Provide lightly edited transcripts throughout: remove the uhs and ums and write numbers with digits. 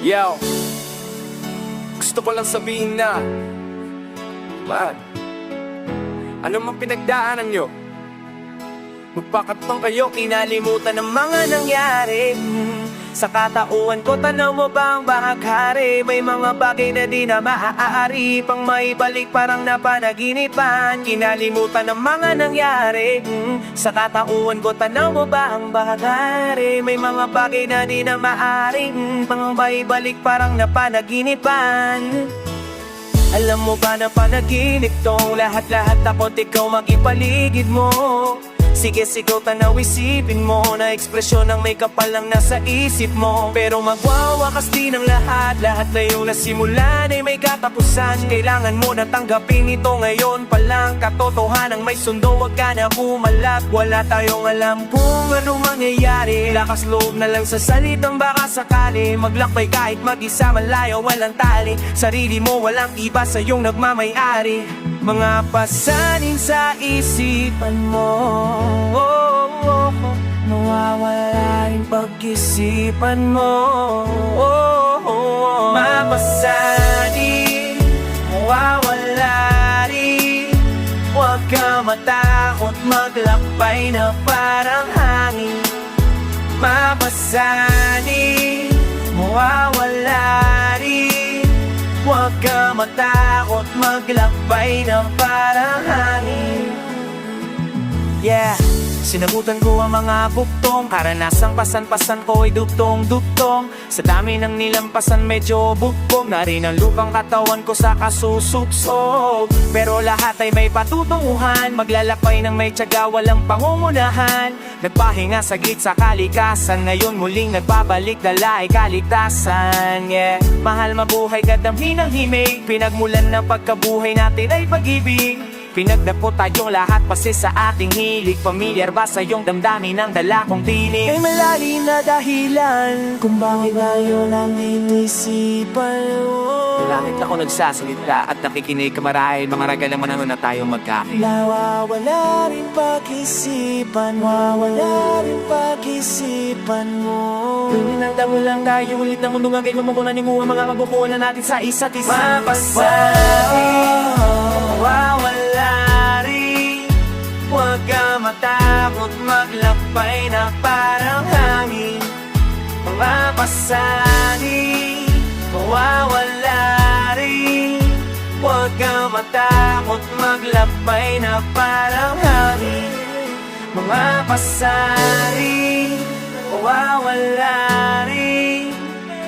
Yo, gusto ko lang sabihin na man, ano mang pinagdaanan nyo, magpakatpang kayo, kinalimutan ng mga nangyari. Sa katauhan ko, tanaw mo ba ang bahaghari? May mga bagay na di na maaari pang maibalik, parang napanaginipan. Kinalimutan ng mga nangyari. Sa katauhan ko, tanaw mo ba ang bahaghari? May mga bagay na di na maaari pang maibalik, parang napanaginipan. Alam mo ba na panaginip tong lahat-lahat, ako't ikaw mag-ipaligid mo. Sige, sigaw, tanaw, isipin mo na ekspresyon ng may kapal lang nasa isip mo. Pero magwawakas din ang lahat, lahat na yung nasimulan ay may katapusan. Kailangan mo na tanggapin ito ngayon pa lang. Katotohanan may sundo, wag ka na kumalat. Wala tayong alam kung ano mangyayari, lakas loob na lang sa salitang baka sakali. Maglakbay kahit mag-isa, malayo, walang tali. Sarili mo, walang iba sa iyong nagmamayari. Mga pasanin sa isipan mo, nawawala rin pag-isipan mo. Mapasanin, mawawala rin. Huwag ka matakot, maglakbay na parang hangin. Mapasanin, mawawala rin. Huwag ka matakot, maglakbay na parang hangin. Yeah, sinabutan ko ang mga buktong, karanasang pasan-pasan ko ay duktong-duktong. Sa dami ng nilampasan medyo bukbog na rin ang lupang katawan ko sa kasusuksok. Pero lahat ay may patutunguhan, maglalakbay ng may tiyaga, walang pangungunahan. Nagpahinga saglit sa kalikasan, ngayon muling nagbabalik, dala ay kaligtasan. Yeah, mahal mabuhay, kadamhin ang himig, pinagmulan ng pagkabuhay natin ay pag-ibig. Pinagdapo tayong lahat pasi sa ating hilig. Pamilyar ba sa iyong damdamin ang dala kong tinig? May malalim na dahilan kung bakit ngayon ang inisipan mo. Langit ako nagsasalita at nakikinig ka marahil, mga ragalang mananong na tayong magkakit. Nawawala rin pag-isipan, wawala rin pag-isipan mo. Pinindang mo lang tayo ulit ng mundo nga, kayo mamukunan yung mga magkukunan natin sa isa't isa. Mapasahin, wawala rin. Huwag ka matakot, maglakbay na parang hangin. Mga pasanin, mawawala rin. Huwag ka matakot, maglakbay na parang hangin. Mga pasanin, mawawala rin.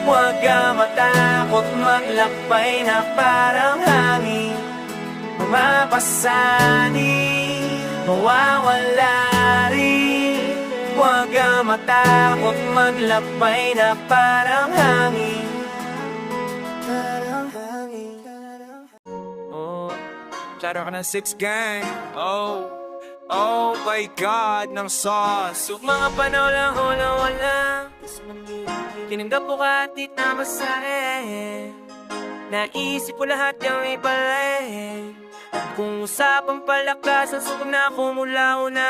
Huwag ka matakot, maglakbay na parang hangin. Mga pasanin, mawawala rin. Huwag ka matakot, maglakbay na parang hangin. Parang hangin. Oh, shout out ka ng 6 gang. Oh my God, ng sauce. Yung mga panaw lang, wala. Tinanggap ko kahit na masahe. Naisip ko lahat yung ipalay. Kung usapang palakasan, sugam na ako mula una.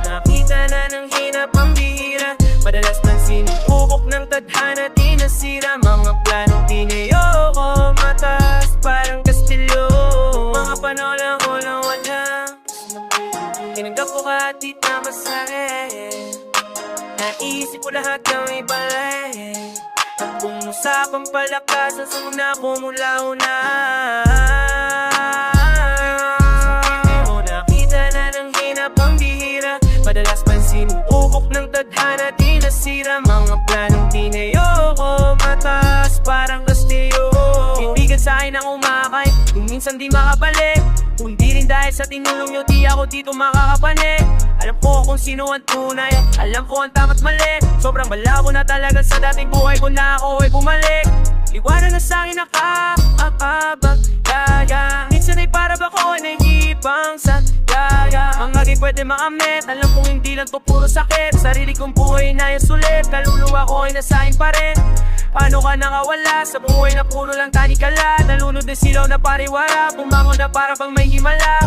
Nakita na ng hinap ang bihira, madalas nang sinubok ng tadhana, di nasira. Mga planong tinayoko, mataas parang kastilyo. Mga panolang walang wala. Tinanggap ko kahit di na masahe. Naisip ko lahat ng ibalay. At kung usapang palakasan, sugam na ako mula una. Nakita na ng hinap ang bihira, madalas man sinubok ng tadhana, di nasira. Mga planong tinayoko, mataas parang kastilyo. Ibigan sa akin ang umakay, kung minsan di makabalik. Kung di rin dahil sa tinulong nyo, di ako dito makakapanik. Alam ko kung sino ang tunay, alam ko ang tama't mali. Sobrang malabo na talaga sa dating buhay ko na ako ay bumalik. Iwanan na sa'kin nakakabag, kaya minsan ay para ba ko ay nahihipang sa kaya. Ang agay pwede makamit, alam kong hindi lang to puro sakit. Sarili kong buhay na yung sulit, kaluluwa ko ay nasahin pa rin. Paano ka nakawala sa buhay na puro lang tanikala? Nalunod na silaw na pariwara, pumangon na para bang may himala.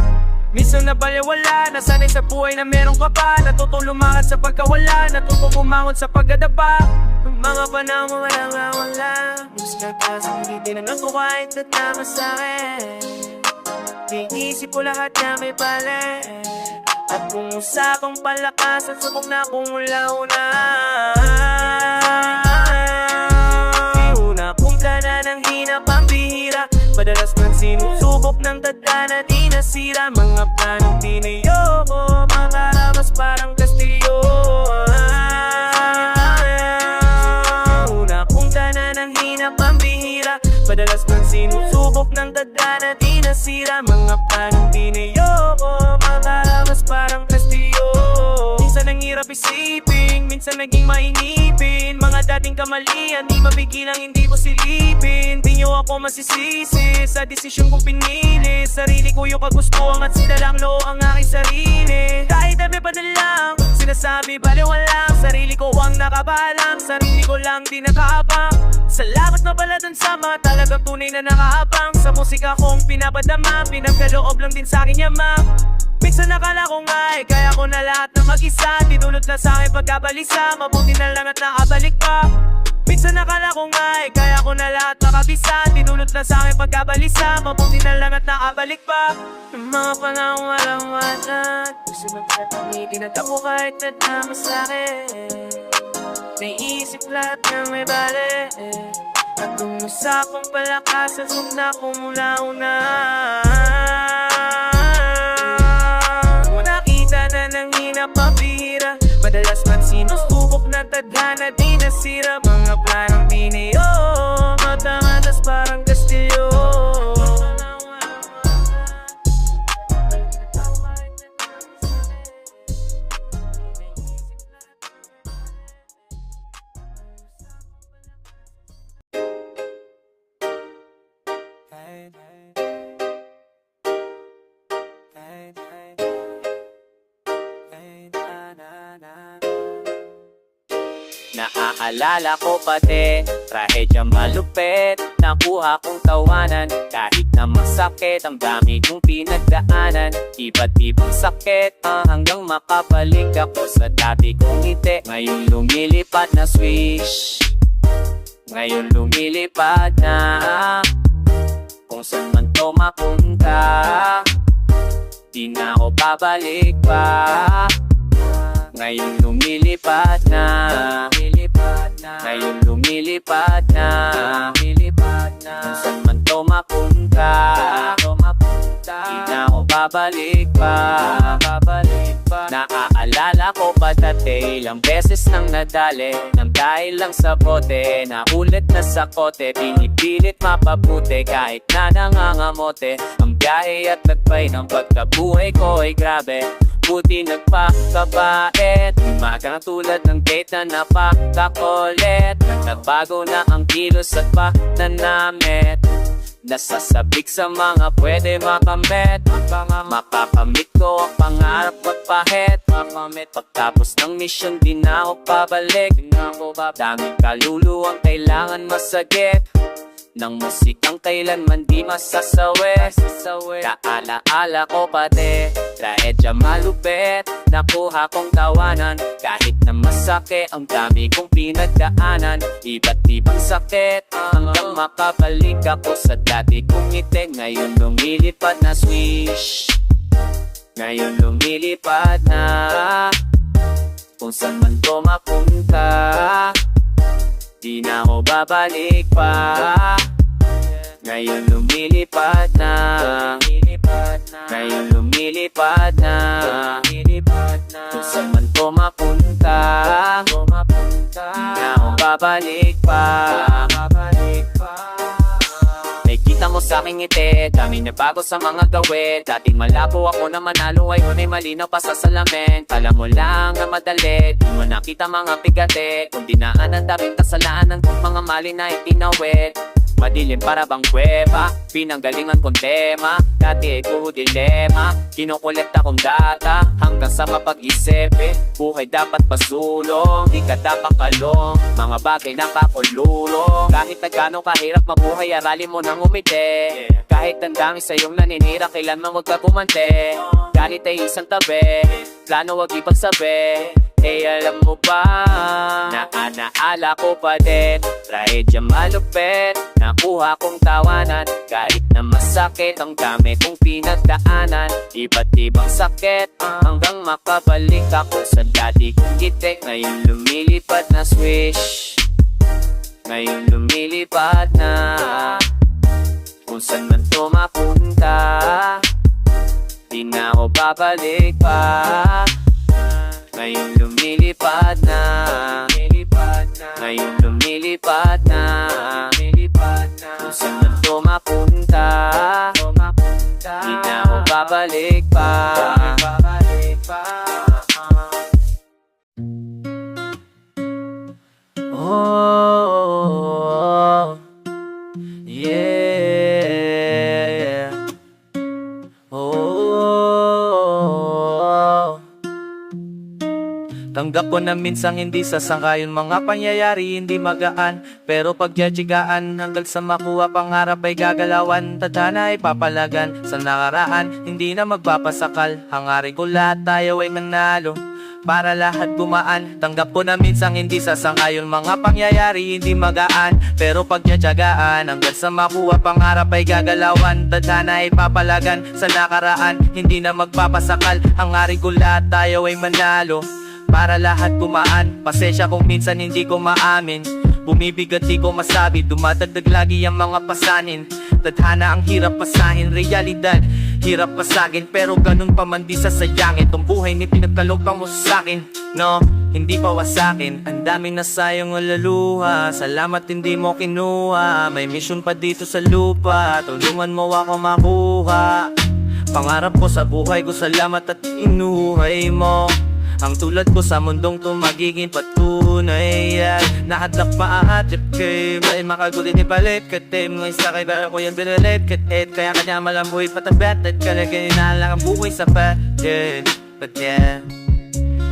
Minsan nabalewala, nasanay sa buhay na meron ka pa. Natutong lumakad sa pagkawala, natutong bumangon sa pagdadapa. Mga panahon walang wala, mas nagpasang hindi tinanong ko kahit at naman sa'kin. Iisip ko lahat na may pala. At kung usapang palakasan, subok na kung ula-una. Una punta na ng hinap ang bihira. Madalas man sinusubok ng tadhana, di nasira. Mga planong tinayoko, mga ramas parang kastilyo. Una punta na ng hinap ang bihira. Madalas man sinusubok ng tadhana, di nasira. Mga planong tinayoko, mga ramas parang kastilyo. Minsan ang hirap isipin, minsan naging mainipin. Mga dating kamalian, di mapigilang hindi ko silipin. Di nyo ako masisisi sa desisyon kong pinili. Sarili ko yung kagustuhan at sinalang loo ang aking sarili. Kahit dami pa na lang, sinasabi baliw lang. Sarili ko ang nakabalang, sarili ko lang di nakaabang. Salamat na pala dun sa mga talagang tunay na nakaabang. Sa musika kong pinapadama, pinagkaloob lang din sa akin yaman. Minsan nakala ko nga kaya ko na lahat na mag-isa. Tinulot na sa akin pagkabalisa, mabuti na lang at nakabalik pa. Minsan nakala ko nga kaya ko na lahat makabisa. Tinulot na sa akin pagkabalisa, mabuti na lang at nakabalik pa. Mga panahon walang walat, gusto magpapangiti na tako kahit na tama sa'kin. Naisip lahat ng may bale, at kung usapang palakasan, sum na kumula-una. Mapihira, madalas man sinusubok na tadhana, di nasira. Mga planong tinayo, matamatas parang kastilyo. Naaalala ko pati, trahedya malupit. Nakuha kong tawanan, kahit na masakit. Ang dami kong pinagdaanan, iba't ibang sakit, hanggang makabalik ako sa dati kong ngiti. Ngayon lumilipad na swish, ngayon lumilipad na. Kung saan man to mapunta, di na ako babalik pa. Ngayon lumilipad na, ngayon lumilipad na, kung saan man to mapunta, di na ako babalik pa. Naaalala ko pa dati, ilang beses nang nadali, nang dahil lang sa bote, naulit na sa kote. Pinipilit mapabuti kahit na nangangamote. Ang biyahe at nagpay ng pagkabuhay ko ay grabe. Buti nagpakabait, umaga tulad ng date na napakakulit. Nagbago na ang kilos at pananamit, nasasabik sa mga pwede makamit. Makakamit ko ang pangarap magpahit. Pagtapos ng mission di na ako pabalik. Daming kaluluwang kailangan masagip ng musikang kailanman di masasawi. Kaala-ala ko pati, trahedya malupit. Nakuha kong tawanan, kahit na masakit. Ang dami kong pinagdaanan, iba't ibang sakit, hanggang makabalik ako sa dati kong ngiti. Ngayon lumilipad na swish, ngayon lumilipad na. Kung saan man to mapunta, di na ako babalik pa. Ngayon lumilipad na, ngayon lumilipad na. Kung saan man to mapunta, di na ako babalik pa. Nakikita mo sa aking ngiti, dami na bago sa mga gawin. Dating malabo ako na manalo, ngayon ay malinaw pa sa salamin. Alam mo lang na madali, di mo nakita mga bigate. Kung dinaanan daming kasalanan, kung mga mali na itinawid. Madilim para bang kuweba, pinanggalingan kong tema. Dati ay puro dilema, kinukolekta kong data hanggang sa mapag-isip. Buhay dapat pasulong, di ka dapat kalong. Mga bagay na kakululong, kahit na gano'ng kahirap mabuhay, aralin mo nang umiti. Kahit ang dami sa iyong naninira, kailanman huwag ka gumante. Kahit ay isang tabi, plano wag ipagsabi. Eh alam mo ba, naala ko pa din. Trahedya malupit, nakuha kong tawanan. Kahit na masakit, ang dami kong pinagdaanan. Iba't ibang sakit, hanggang makabalik ako sa dati kong gitik. Ngayon lumilipad na swish, ngayon lumilipad na. Kung saan man to mapunta, di na ako babalik pa. Ngayon lumilipad na, ngayon lumilipad na. Kung saan man to mapunta, di na ako babalik pa. Oh, yeah. Oh, tanggap ko na minsang hindi sasangkayon mga pangyayari hindi magaan. Pero pagjajigaan hanggang sa makuha pangarap ay gagalawan. Tadhana ay papalagan sa nakaraan, hindi na magpapasakal. Hangarin ko lahat tayo ay manalo para lahat gumaan. Tanggap ko na minsang hindi sasangkayon mga pangyayari hindi magaan. Pero pagjajagaan hanggang sa makuha pangarap ay gagalawan. Tadhana ay papalagan sa nakaraan, hindi na magpapasakal. Hangarin ko lahat tayo ay manalo para lahat gumaan. Pasensya kung minsan hindi ko maamin, bumibigat di ko masabi, dumadagdag lagi ang mga pasanin. Tadhana ang hirap pasahin, realidad hirap pasagin. Pero ganun pa man di sasayangin tong buhay ni pinagkalog pa mo sa akin. No, hindi pa wasakin, ang daming nasayang alaluha. Salamat hindi mo kinuha, may mission pa dito sa lupa. Tulungan mo ako makuha pangarap ko sa buhay ko, salamat at inuhay mo. Ang tulad ko sa mundong to magiging patunay. Nahadlak maaatip kay may makagulit ni palit katim. Ngayon sa kay bara ko yung binalit katit. Kaya kanya malambuhay patabat at kalagay na lang ang buhay sa patin. But yeah,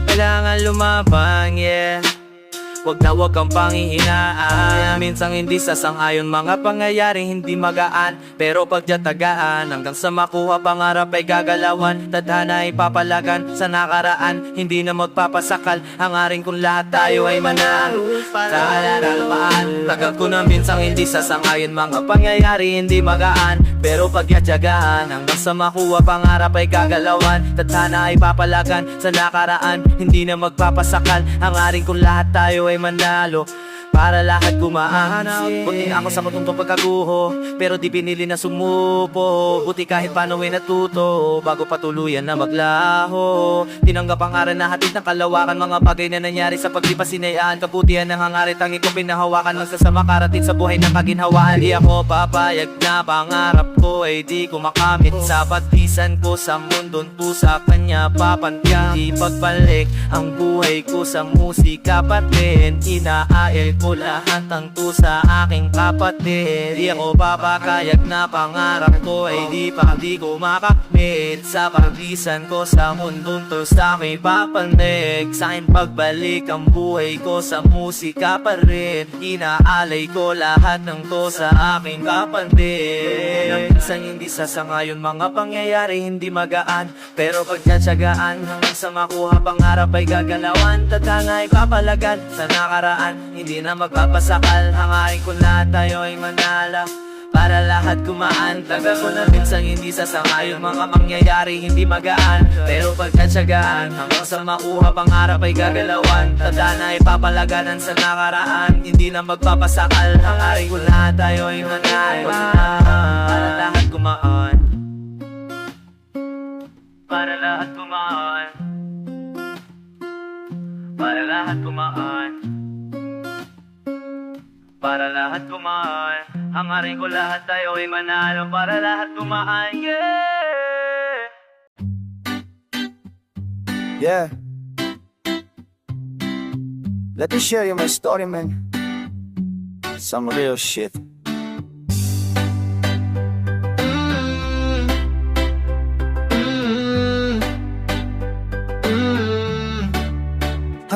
kailangan lumaban, yeah. Wag na wag kang panghihinaan. Minsang hindi sasang-ayon mga pangyayaring hindi magaan. Pero pagtiyatagaan hanggang sa makuha pangarap ay gagalawan. Tadhana ay papalagan sa nakaraan, hindi na magpapasakal. Hangarin kung lahat tayo ay manalo para lalamaan. Tagal ko na minsang hindi sasang-ayon mga pangyayari hindi magaan. Pero pagtiyatagaan hanggang sa makuha pangarap ay gagalawan. Tadhana ay papalagan sa nakaraan, hindi na magpapasakal. Hangarin kung lahat tayo ay manalo para lahat gumaan. Buti ako sa matuntong pagkaguho, pero di pinili na sumupo. Buti kahit paano ay natuto bago patuluyan na maglaho. Tinanggap ang aral na hatid ng kalawakan, mga bagay na nangyari sa paglipas sinayaan. Kabutihan ng hangarit tanging ko pinahawakan, magsasama karating sa buhay ng kaginhawaan. Di ako papayag na pangarap ko ay di ko makamit. Sa patisan ko sa mundon po sa kanya papantya. Di pagbalik ang buhay ko sa musika patin. Inaail ko lahat ang to sa aking kapatid. Di ako papakayag na pangarap ko ay di ko makamit. Sa paglisan ko sa mundong to sa aking papanig. Sa aking pagbalik ang buhay ko sa musika pa rin. Inaalay ko lahat ng to sa aking kapatid. Minsan hindi sasangayon mga pangyayari hindi magaan. Pero pagtsatsagaan hanggang sa makuha pangarap ay gagalawan. Tadhana ay papalagan sa nakaraan, hindi na magpapasakal. Hangarin ko lahat tayo ay manala para lahat gumaan. Tagal ko na minsang hindi sasangayon mga mangyayari hindi magaan. Pero pagkatsagaan hanggang sa makuha pangarap ay gagalawan. Tadhana ay papalaganan sa nakaraan, hindi na magpapasakal. Hangarin ko lahat tayo ay manala para lahat gumaan. Para lahat gumaan. Para lahat gumaan. Para lahat gumaan. Hangarin ko lahat tayo ay manalo para lahat gumaan. Yeah. Yeah. Let me share you my story, man. Some real shit.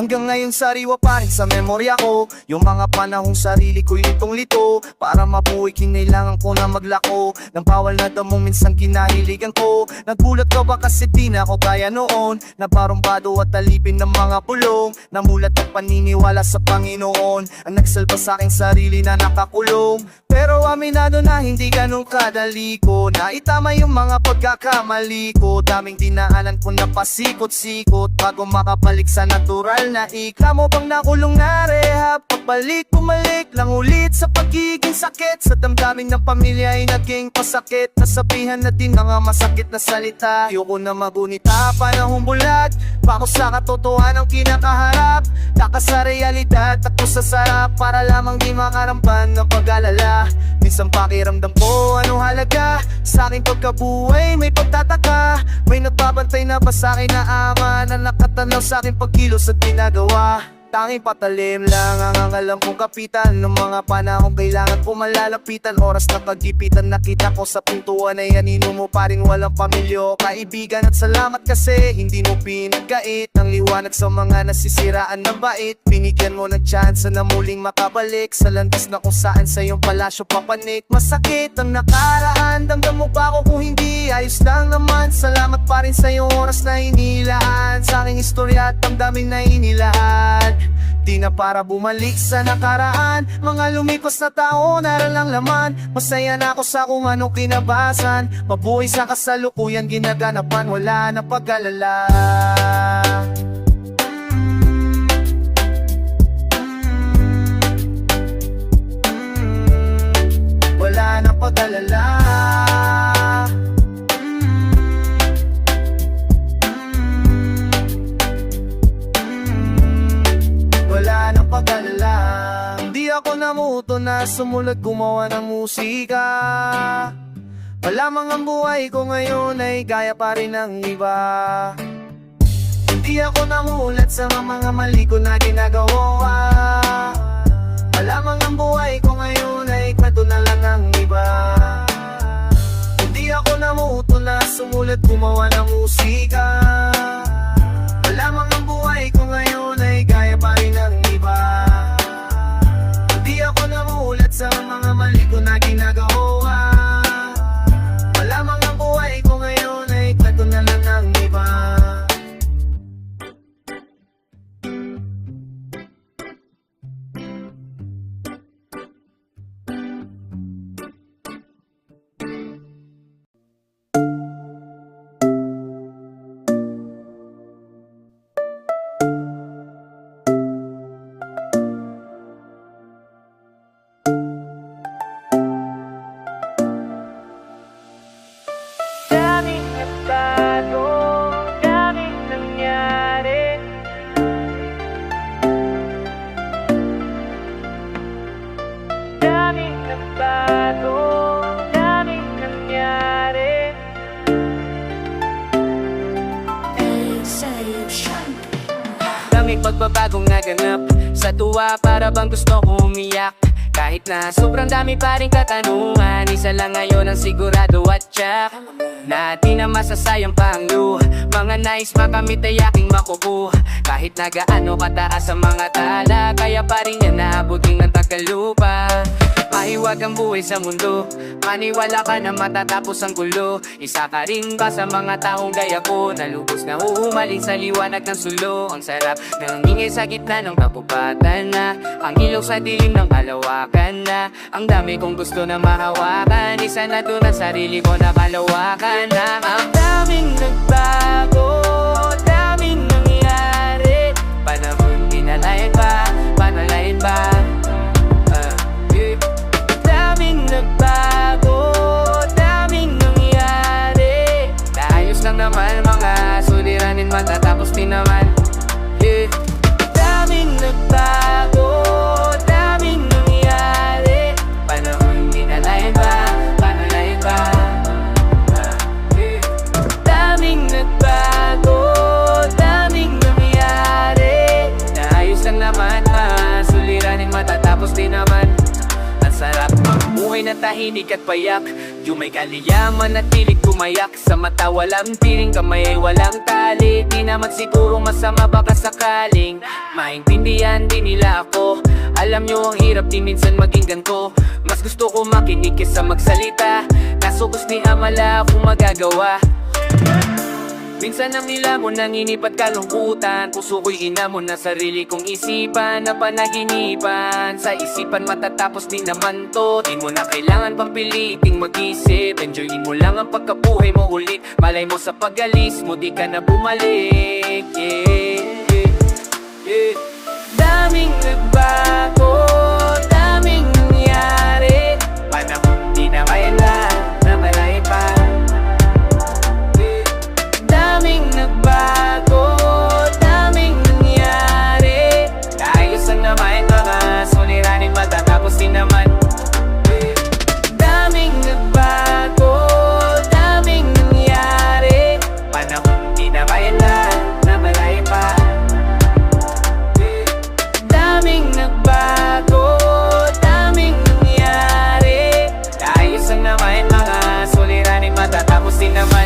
Hanggang ngayon sariwa pa rin sa memorya ko yung mga panahong sarili ko'y litong-lito. Para mabuhay kinailangan ko na maglako ng bawal na damong minsan kinahiligan ko. Nagulat ka ba kasi di na ako kaya noon, na barumbado at talipin ng mga bulong. Namulat at paniniwala sa Panginoon ang nagsalba sa aking sarili na nakakulong. Pero aminado na hindi ganun kadali ko na itama yung mga pagkakamali ko. Daming dinaanan ko na pasikot-sikot bago makabalik sa natural na ika. Mo bang nakulong na rehab? Pagbalik, bumalik lang ulit sa pagiging sakit. Sa damdamin ng pamilya ay naging pasakit. Nasabihan na din mga masakit na salita. Ayoko na magunita, panahong bulag bako sa katotohanan ang kinakaharap. Taka sa realidad, takbo sa sarap para lamang di makarampan ng pag-alala. Minsan pakiramdam ko anong halaga sa aking pagkabuhay, may pagtataka. May nagbabantay na ba sa akin na ama na nakatanaw sa aking pagkilos at ginagawa. Tanging patalim lang ang alam kong kapitan ng mga panahong kailangan ko malalapitan. Oras na paggipitan, nakita ko sa pintuan ay anino mo pa rin walang pamilyo. Kaibigan at salamat kasi hindi mo pinagkait ng liwanag sa mga nasisiraan na bait. Binigyan mo ng tsansa na muling makabalik sa landas na kung saan sa iyong palasyo papanik. Masakit ang nakaraan, damdam mo ba ako kung hindi ayos lang naman. Salamat pa rin sa iyong oras na inilaan sa aking istorya at damdamin na inilahat. Di na para bumalik sa nakaraan, mga lumipas na taon, aral lang laman. Masaya na ako sa kung anong kinabasan. Mabuhay sa kasalukuyan, ginaganapan, wala na pag-alala. Wala na pag-alala. Wala nang pag-alala. Di ako namuto na sumulat gumawa ng musika. Malamang ang buhay ko ngayon ay gaya pa rin ng iba. Hindi ako namulat sa mga mali ko na ginagawa. Malamang ang buhay ko ngayon ay kwento na lang ng iba. Hindi ako namuto na sumulat gumawa ng musika. Malamang ang buhay ko ngayon ay gaya pa rin ng iba. Hindi ako namulat sa mga mali ko na ginagawa. Malamang ang buhay ko ngayon ay kwento na lang ng iba. Daming nagbago, daming nangyari. Daming nagbago, daming nangyari. Daming pagbabagong naganap sa tuwa, para bang gusto ko umiyak. Kahit na sobrang dami pa rin katanungan, isa lang ngayon ang sigurado at tiyak na di na masasayang pa ang luha. Mga nais makamit ay aking makukuha. Kahit na gaano kataas ang mga tala, kaya pa rin yan naabuting ng tagalupa. Mahiwag ang buhay sa mundo, maniwala ka na matatapos ang gulo. Isa ka rin ba sa mga taong gaya ko, na lubos na huhumaling sa liwanag ng sulo. Ang sarap ng ingay sa gitna ng kapupatan na, ang ilaw sa dilim ng kalawakan na. Ang dami kong gusto na mahawakan, isa na doon ang sarili ko na kalawakan na. Ang daming nagbago, daming nangyari. Panahon dinalayan ba, panalayan ba? Daming nagbago, daming nangyari. Naayos lang naman, mga suliranin matatapos din naman. Daming nagbago, daming nangyari. Panahon dinalayan ba, panalayan ba? Daming nagbago, daming nangyari. Naayos lang naman, mga suliranin matatapos din naman. Sarap magbuhay na tahimik at payak, Yung may kaliyaman at pilit kumayak sa mata, walang piling, kamay ay walang tali. Di naman siguro masama, baka sakaling maintindihan din nila ako. Alam nyo ang hirap din minsan maging ganito. Mas gusto ko makinig kesa magsalita, kaso gusto ni amala akong magagawa. Minsan ang nilamon nanginip at kalungkutan, puso ko'y hinamon na sarili kong isipan na panaginipan. Sa isipan matatapos din naman to, di mo na kailangan pang piliting mag-isip. Enjoyin mo lang ang pagkabuhay mo ulit, malay mo sa pag-alis mo di ka na bumalik. Daming nagbago, daming nangyari, panahon di na kailan na malay pa. Daming nagbago, daming nangyari, kaayos ang naman mga suliranin, matatapos din naman. Daming nagbago, daming nangyari, panahon di na kailan na malay pa. Daming nagbago, daming nangyari, kaayos ang naman mga suliranin, matatapos din naman.